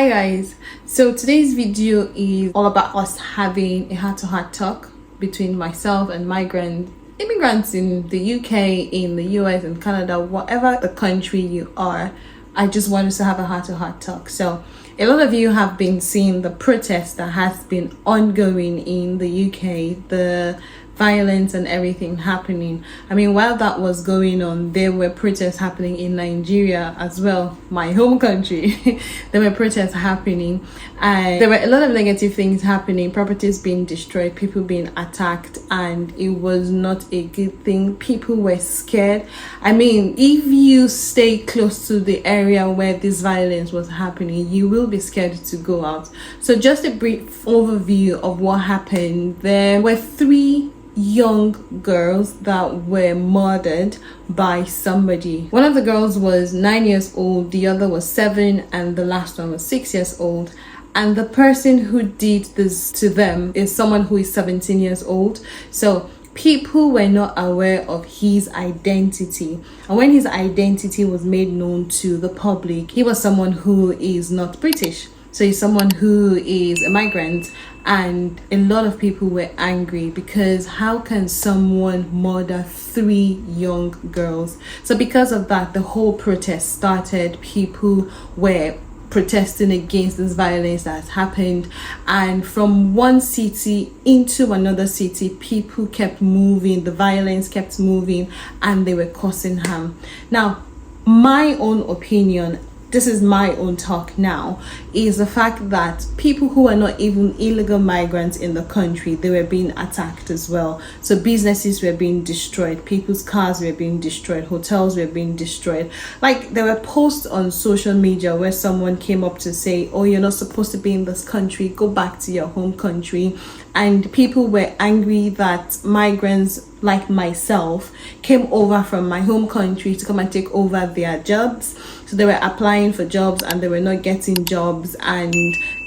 Hi guys, so today's video is all about us having a heart-to-heart talk between myself and immigrants in the UK, in the US, in Canada, whatever the country you are. I just want us to have a heart-to-heart talk. So a lot of you have been seeing the protest that has been ongoing in the UK, the violence and everything happening. I mean, while that was going on, there were protests happening in Nigeria as well, my home country. There were protests happening and there were a lot of negative things happening, properties being destroyed, people being attacked, and it was not a good thing. People were scared. I mean, if you stay close to the area where this violence was happening, you will be scared to go out. So just a brief overview of what happened. There were 3 young girls that were murdered by somebody. One of the girls was 9 years old, the other was 7, and the last one was 6 years old. And the person who did this to them is someone who is 17 years old. So people were not aware of his identity, and when his identity was made known to the public, he was someone who is not British. So he's someone who is a migrant, and a lot of people were angry because how can someone murder 3 young girls? So because of that, the whole protest started. People were protesting against this violence that has happened, and from one city into another city, people kept moving, the violence kept moving, and they were causing harm. Now, my own opinion, this is my own talk now, is the fact that people who are not even illegal migrants in the country, they were being attacked as well. So businesses were being destroyed, people's cars were being destroyed, hotels were being destroyed. Like, there were posts on social media where someone came up to say, oh, you're not supposed to be in this country, go back to your home country. And people were angry that migrants like myself came over from my home country to come and take over their jobs. So they were applying for jobs and they were not getting jobs, and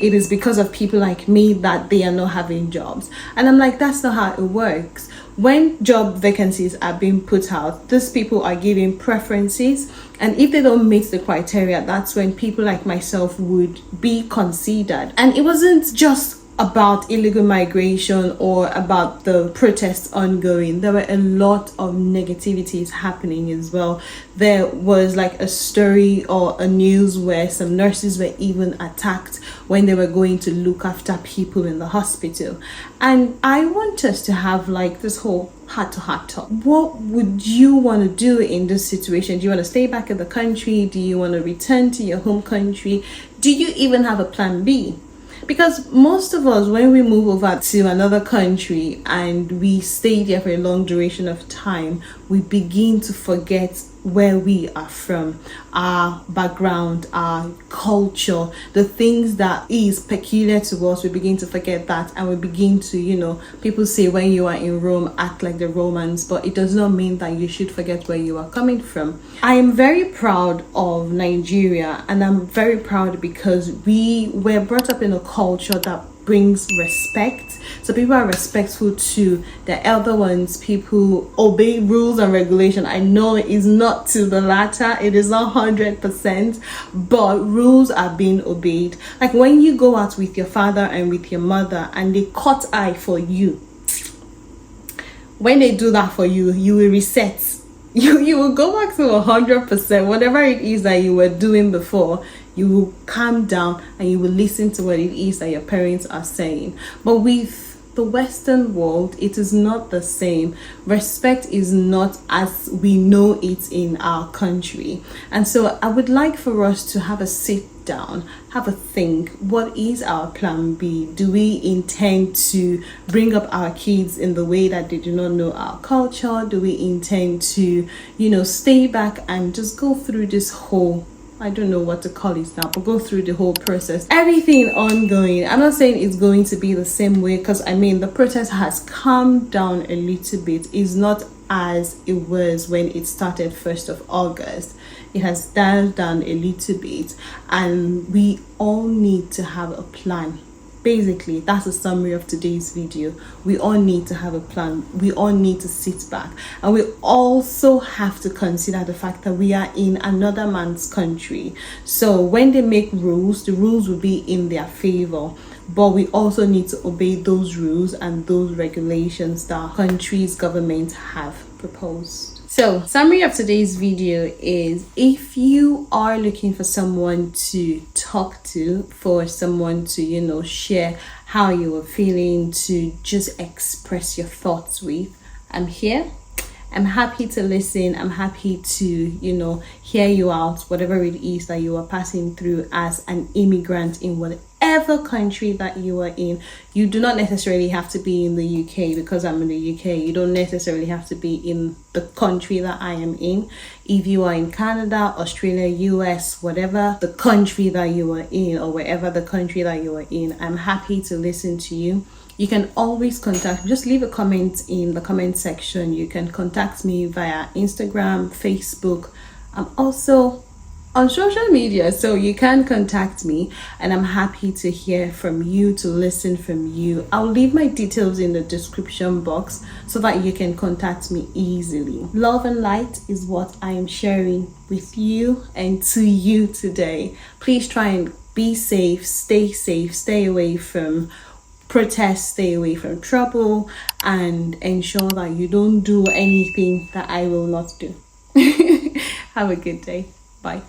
it is because of people like me that they are not having jobs. And I'm like, that's not how it works. When job vacancies are being put out, these people are given preferences, and if they don't meet the criteria, that's when people like myself would be considered. And it wasn't just about illegal migration or about the protests ongoing. There were a lot of negativities happening as well. There was like a story or a news where some nurses were even attacked when they were going to look after people in the hospital. And I want us to have like this whole heart-to-heart talk. What would you want to do in this situation? Do you want to stay back in the country? Do you want to return to your home country? Do you even have a plan B? Because most of us, when we move over to another country and we stay there for a long duration of time, we begin to forget where we are from, our background, our culture, the things that is peculiar to us. We begin to forget that, and we begin to, people say when you are in Rome, act like the Romans, but it does not mean that you should forget where you are coming from. I am very proud of Nigeria, and I'm very proud because we were brought up in a culture that brings respect. So people are respectful to the elder ones, people obey rules and regulation. I know it is not to the latter, it is not 100%, but rules are being obeyed. Like when you go out with your father and with your mother and they cut eye for you, when they do that for you, you will reset. You will go back to 100%, whatever it is that you were doing before. You will calm down and you will listen to what it is that your parents are saying. But with the Western world, it is not the same. Respect is not as we know it in our country. And so I would like for us to have a sit down, have a think. What is our plan B? Do we intend to bring up our kids in the way that they do not know our culture? Do we intend to, stay back and just go through this whole, I don't know what to call it now, but go through the whole process, everything ongoing? I'm not saying it's going to be the same way, because the protest has calmed down a little bit. It's not as it was when it started 1st of August. It has dialed down a little bit, and we all need to have a plan. Basically, that's a summary of today's video. We all need to have a plan. We all need to sit back, and we also have to consider the fact that we are in another man's country. So when they make rules, the rules will be in their favor, but we also need to obey those rules and those regulations that our country's government have proposed. So, summary of today's video is, if you are looking for someone to talk to, for someone to, share how you are feeling, to just express your thoughts with, I'm here. I'm happy to listen. I'm happy to, hear you out, whatever it is that you are passing through as an immigrant in whatever country that you are in. You do not necessarily have to be in the UK. Because I'm in the UK, you don't necessarily have to be in the country that I am in. If you are in Canada, Australia, US, whatever the country that you are in, or wherever the country that you are in, I'm happy to listen to you. You can always contact, just leave a comment in the comment section. You can contact me via Instagram, Facebook. I'm also on social media, so you can contact me, and I'm happy to hear from you, to listen from you. I'll leave my details in the description box so that you can contact me easily. Love and light is what I am sharing with you and to you today. Please try and be safe, stay away from protests, stay away from trouble, and ensure that you don't do anything that I will not do. Have a good day. Bye.